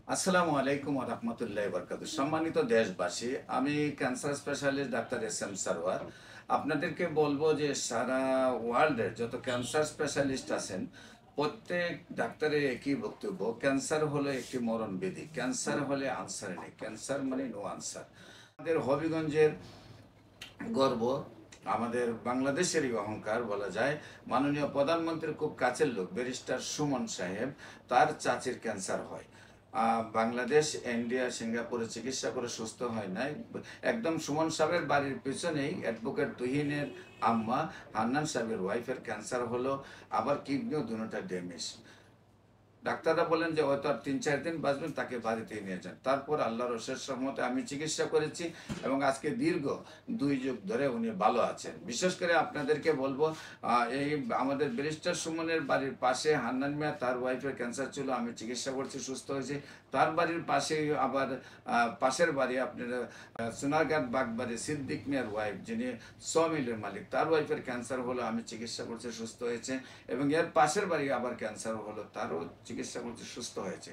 আসসালামু আলাইকুম ওয়া রাহমাতুল্লাহি ওয়া বারাকাতুহু। সম্মানিত দেশবাসী, আমি cancer specialist doctor S M Sarwar. আপনাদেরকে বলবো যে সারা ওয়ার্ল্ডের যত ক্যান্সার স্পেশালিস্ট আছেন, প্রত্যেক ডাক্তারের একই বক্তব্য, ক্যান্সার হলো একটি মরণ ব্যাধি। ক্যান্সার হলে আনসার নেই, ক্যান্সার মানে নো আনসার। আমাদের হবিগঞ্জের গর্ব, আমাদের বাংলাদেশেরই অহংকার বলা যায়। মাননীয় প্রধানমন্ত্রীর খুব কাছের লোক ব্যারিস্টার সুমন সাহেব, তার চাচির ক্যান্সার হয়। বাংলাদেশ, ইন্ডিয়া, সিঙ্গাপুরে চিকিৎসা করে সুস্থ হয় নাই। একদম সুমন সাহেবের বাড়ির পিছনেই অ্যাডভোকেট তুহিনের আম্মা হান্নান সাহেবের ওয়াইফের ক্যান্সার হলো, আবার কিডনিও দুটোটা ড্যামেজ। ডাক্তাররা বলেন যে হয়তো আর ৩-৪ দিন বাঁচবেন, তাকে বাড়িতে নিয়ে যান। তারপর আল্লাহর অশেষ রহমতে আমি চিকিৎসা করেছি এবং আজকে দীর্ঘ ২ যুগ ধরে উনি ভালো আছেন। বিশেষ করে আপনাদেরকে বলবো, এই আমাদের ব্যারিস্টার সুমনের বাড়ির পাশে হান্নান মিয়া, তার ওয়াইফের ক্যান্সার ছিল, আমি চিকিৎসা করছি, সুস্থ হয়েছে। তার বাড়ির পাশে আবার পাশের বাড়ি আপনার সোনারঘাট বাগবাড়ি সিদ্দিক মিয়ার ওয়াইফ, যিনি সমিলের মালিক, তার ওয়াইফের ক্যান্সার হলো, আমি চিকিৎসা করছি, সুস্থ হয়েছে। এবং এর পাশের বাড়ি আবার ক্যান্সার হলো, তারও চিকিৎসা করতে সুস্থ হয়েছে।